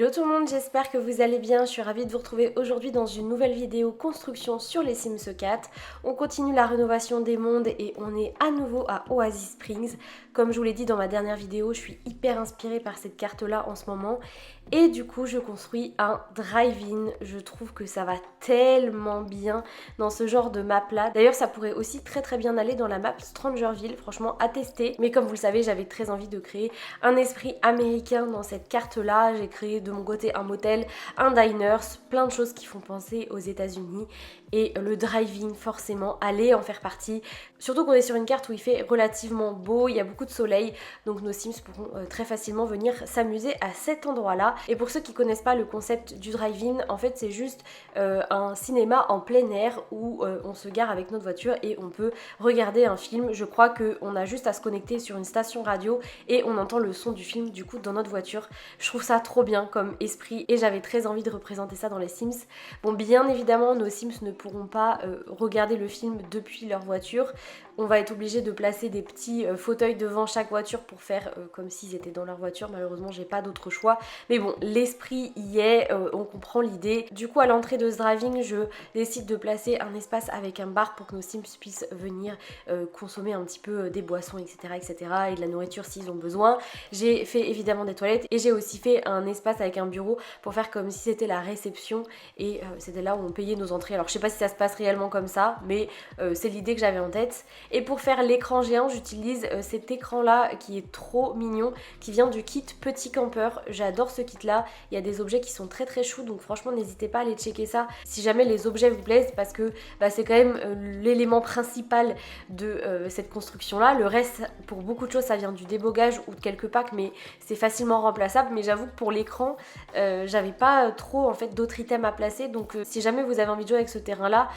Hello tout le monde, j'espère que vous allez bien. Je suis ravie de vous retrouver aujourd'hui dans une nouvelle vidéo construction sur les Sims 4. On continue la rénovation des mondes et on est à nouveau à Oasis Springs. Comme je vous l'ai dit dans ma dernière vidéo, je suis hyper inspirée par cette carte là en ce moment. Et du coup je construis un drive-in. Je trouve que ça va tellement bien dans ce genre de map là. D'ailleurs ça pourrait aussi très bien aller dans la map Strangerville, franchement à tester. Mais comme vous le savez, j'avais très envie de créer un esprit américain dans cette carte là. J'ai créé de mon côté un motel, un diner, plein de choses qui font penser aux États-Unis. Et le drive-in, forcément, allez en faire partie. Surtout qu'on est sur une carte où il fait relativement beau, il y a beaucoup de soleil, donc nos Sims pourront très facilement venir s'amuser à cet endroit-là. Et pour ceux qui connaissent pas le concept du drive-in, en fait c'est juste un cinéma en plein air où on se gare avec notre voiture et on peut regarder un film. Je crois qu'on a juste à se connecter sur une station radio et on entend le son du film du coup dans notre voiture. Je trouve ça trop bien comme esprit et j'avais très envie de représenter ça dans les Sims. Bon, bien évidemment nos Sims ne pourront pas regarder le film depuis leur voiture. On va être obligé de placer des petits fauteuils devant chaque voiture pour faire comme s'ils étaient dans leur voiture. Malheureusement j'ai pas d'autre choix, mais bon, l'esprit y est, on comprend l'idée. Du coup à l'entrée de ce driving, je décide de placer un espace avec un bar pour que nos Sims puissent venir consommer un petit peu des boissons, etc., et de la nourriture s'ils ont besoin. J'ai fait évidemment des toilettes et j'ai aussi fait un espace avec un bureau pour faire comme si c'était la réception et c'était là où on payait nos entrées. Alors je sais pas si ça se passe réellement comme ça, mais c'est l'idée que j'avais en tête. Et pour faire l'écran géant, j'utilise cet écran là qui est trop mignon, qui vient du kit Petit Campeur. J'adore ce kit là, il y a des objets qui sont très chauds, donc franchement n'hésitez pas à aller checker ça si jamais les objets vous plaisent, parce que c'est quand même l'élément principal de cette construction là. Le reste, pour beaucoup de choses, ça vient du débogage ou de quelques packs, mais c'est facilement remplaçable. Mais j'avoue que pour l'écran, j'avais pas trop en fait d'autres items à placer, donc si jamais vous avez envie de jouer avec ce terrain là,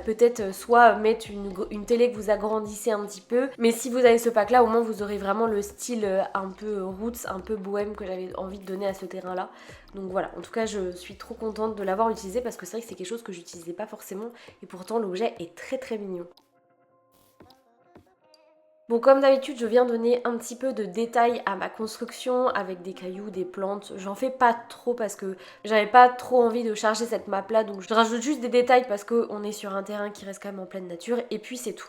peut-être soit mettre une télé que vous agrandissez un petit peu, mais si vous avez ce pack là, au moins vous aurez vraiment le style un peu roots, un peu bohème que j'avais envie de donner à ce terrain là. Donc voilà, en tout cas je suis trop contente de l'avoir utilisé parce que c'est vrai que c'est quelque chose que j'utilisais pas forcément et pourtant l'objet est très mignon. Bon, comme d'habitude, je viens donner un petit peu de détails à ma construction avec des cailloux, des plantes. J'en fais pas trop parce que j'avais pas trop envie de charger cette map là, donc je rajoute juste des détails parce qu'on est sur un terrain qui reste quand même en pleine nature et puis c'est tout.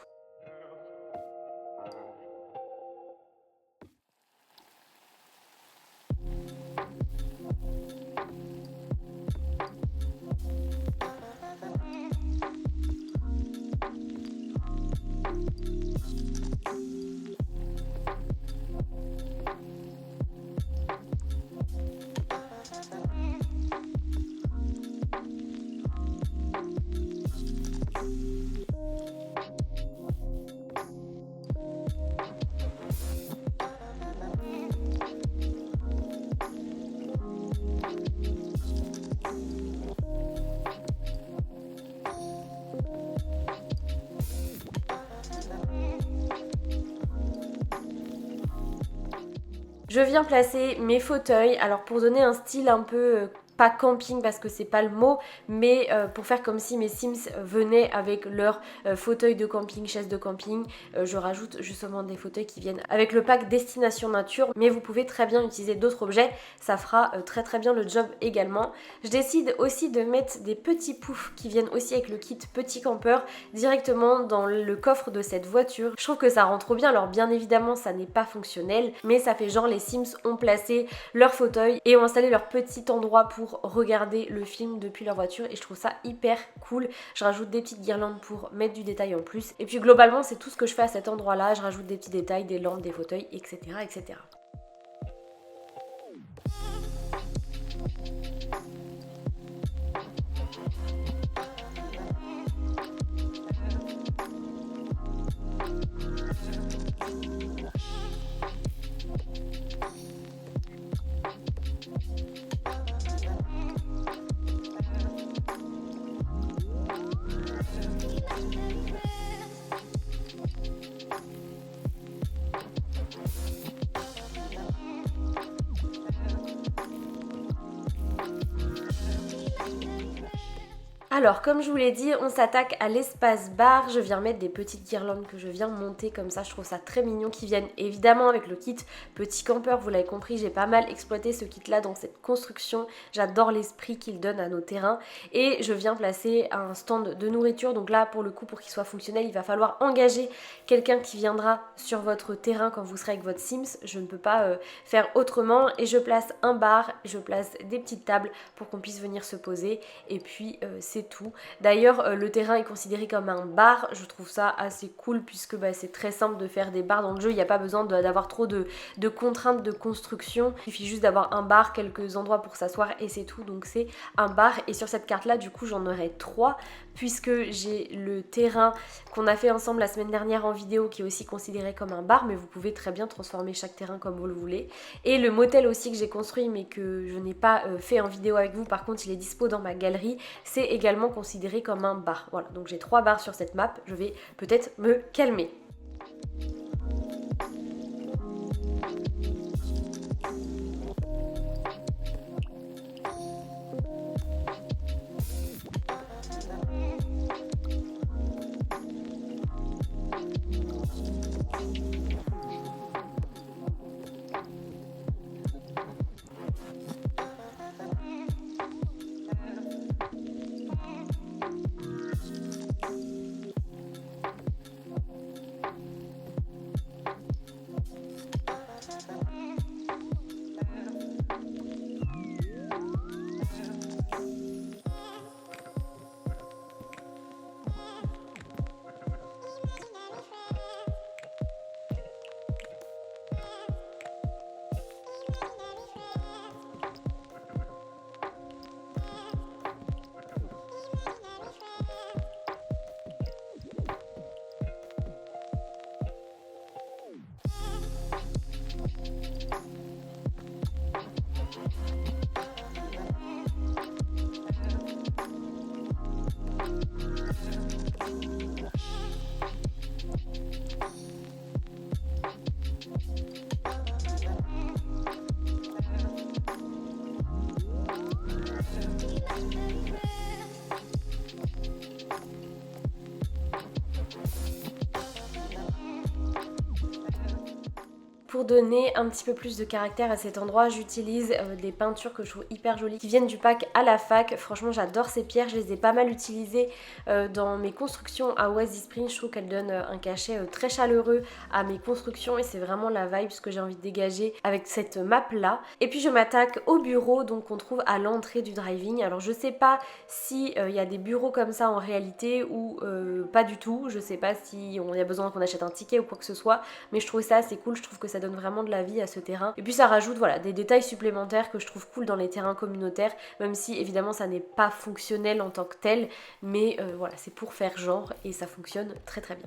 Je viens placer mes fauteuils, alors pour donner un style un peu pas camping parce que c'est pas le mot, mais pour faire comme si mes Sims venaient avec leur fauteuil de camping, chaise de camping, je rajoute justement des fauteuils qui viennent avec le pack Destination Nature, mais vous pouvez très bien utiliser d'autres objets, ça fera très bien le job également. Je décide aussi de mettre des petits poufs qui viennent aussi avec le kit Petit Campeur directement dans le coffre de cette voiture. Je trouve que ça rend trop bien, alors bien évidemment ça n'est pas fonctionnel, mais ça fait genre les Sims ont placé leur fauteuil et ont installé leur petit endroit pour regarder le film depuis leur voiture et je trouve ça hyper cool. Je rajoute des petites guirlandes pour mettre du détail en plus et puis globalement c'est tout ce que je fais à cet endroit là. Je rajoute des petits détails, des lampes, des fauteuils, etc. Alors, comme je vous l'ai dit, on s'attaque à l'espace bar. Je viens mettre des petites guirlandes que je viens monter comme ça. Je trouve ça très mignon, qui viennent évidemment avec le kit petit campeur. Vous l'avez compris, j'ai pas mal exploité ce kit-là dans cette construction. J'adore l'esprit qu'il donne à nos terrains. Et je viens placer un stand de nourriture. Donc là, pour le coup, pour qu'il soit fonctionnel, il va falloir engager quelqu'un qui viendra sur votre terrain quand vous serez avec votre Sims. Je ne peux pas faire autrement. Et je place un bar, je place des petites tables pour qu'on puisse venir se poser. Et puis, c'est tout. D'ailleurs, le terrain est considéré comme un bar. Je trouve ça assez cool puisque c'est très simple de faire des bars dans le jeu. Il n'y a pas besoin d'avoir trop de contraintes de construction. Il suffit juste d'avoir un bar, quelques endroits pour s'asseoir et c'est tout. Donc c'est un bar. Et sur cette carte là, du coup, j'en aurai 3 puisque j'ai le terrain qu'on a fait ensemble la semaine dernière en vidéo qui est aussi considéré comme un bar, mais vous pouvez très bien transformer chaque terrain comme vous le voulez. Et le motel aussi que j'ai construit mais que je n'ai pas fait en vidéo avec vous, par contre il est dispo dans ma galerie, c'est également considéré comme un bar. Voilà, donc j'ai 3 bars sur cette map, je vais peut-être me calmer. Pour donner un petit peu plus de caractère à cet endroit, j'utilise des peintures que je trouve hyper jolies qui viennent du pack à la fac. Franchement, j'adore ces pierres, je les ai pas mal utilisées dans mes constructions à Oasis Springs. Je trouve qu'elles donnent un cachet très chaleureux à mes constructions et c'est vraiment la vibe que j'ai envie de dégager avec cette map là. Et puis je m'attaque au bureau donc qu'on trouve à l'entrée du driving. Alors je sais pas si y a des bureaux comme ça en réalité ou pas du tout. Je sais pas si on y a besoin qu'on achète un ticket ou quoi que ce soit, mais je trouve ça assez cool. Je trouve que ça donne vraiment de la vie à ce terrain. Et puis ça rajoute voilà des détails supplémentaires que je trouve cool dans les terrains communautaires, même si évidemment ça n'est pas fonctionnel en tant que tel, mais voilà, c'est pour faire genre et ça fonctionne très très bien.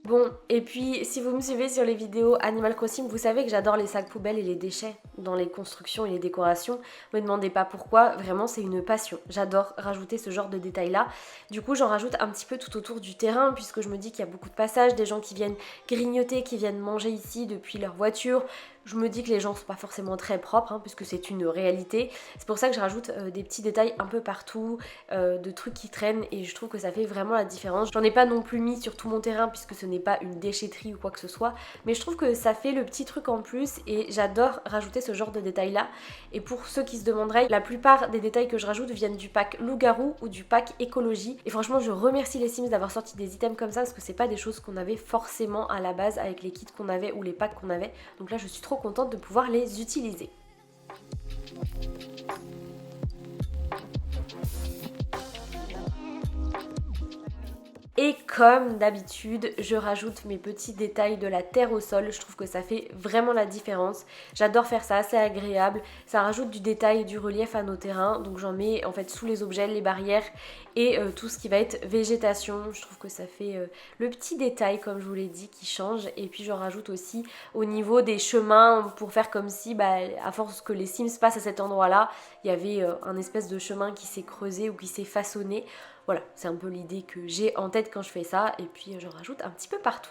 Bon, et puis si vous me suivez sur les vidéos Animal Crossing, vous savez que j'adore les sacs poubelles et les déchets dans les constructions et les décorations. Ne me demandez pas pourquoi, vraiment c'est une passion. J'adore rajouter ce genre de détails là. Du coup j'en rajoute un petit peu tout autour du terrain puisque je me dis qu'il y a beaucoup de passages, des gens qui viennent grignoter, qui viennent manger ici depuis leur voiture. Je me dis que les gens sont pas forcément très propres puisque c'est une réalité. C'est pour ça que je rajoute des petits détails un peu partout, de trucs qui traînent et je trouve que ça fait vraiment la différence. J'en ai pas non plus mis sur tout mon terrain puisque ce n'est pas une déchetterie ou quoi que ce soit, mais je trouve que ça fait le petit truc en plus et j'adore rajouter ce ce genre de détails là. Et pour ceux qui se demanderaient, la plupart des détails que je rajoute viennent du pack loup-garou ou du pack écologie. Et franchement je remercie les Sims d'avoir sorti des items comme ça parce que c'est pas des choses qu'on avait forcément à la base avec les kits qu'on avait ou les packs qu'on avait. Donc là je suis trop contente de pouvoir les utiliser. Et comme d'habitude, je rajoute mes petits détails de la terre au sol. Je trouve que ça fait vraiment la différence. J'adore faire ça, c'est agréable. Ça rajoute du détail et du relief à nos terrains. Donc j'en mets en fait sous les objets, les barrières et tout ce qui va être végétation. Je trouve que ça fait le petit détail, comme je vous l'ai dit, qui change. Et puis j'en rajoute aussi au niveau des chemins pour faire comme si, à force que les Sims passent à cet endroit-là, il y avait un espèce de chemin qui s'est creusé ou qui s'est façonné. Voilà, c'est un peu l'idée que j'ai en tête quand je fais ça, et puis je rajoute un petit peu partout.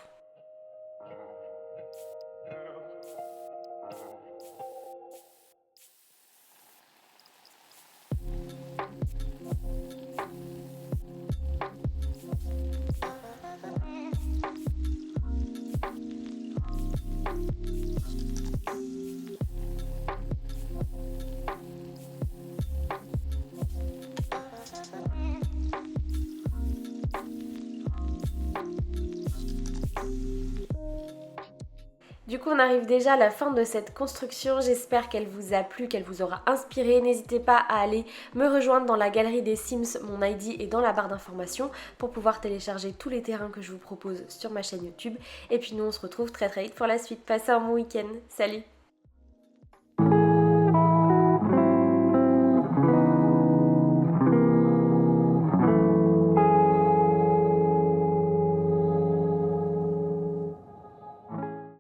Du coup on arrive déjà à la fin de cette construction, j'espère qu'elle vous a plu, qu'elle vous aura inspiré. N'hésitez pas à aller me rejoindre dans la galerie des Sims, mon ID est dans la barre d'informations pour pouvoir télécharger tous les terrains que je vous propose sur ma chaîne YouTube. Et puis nous on se retrouve très vite pour la suite, passez un bon week-end, salut!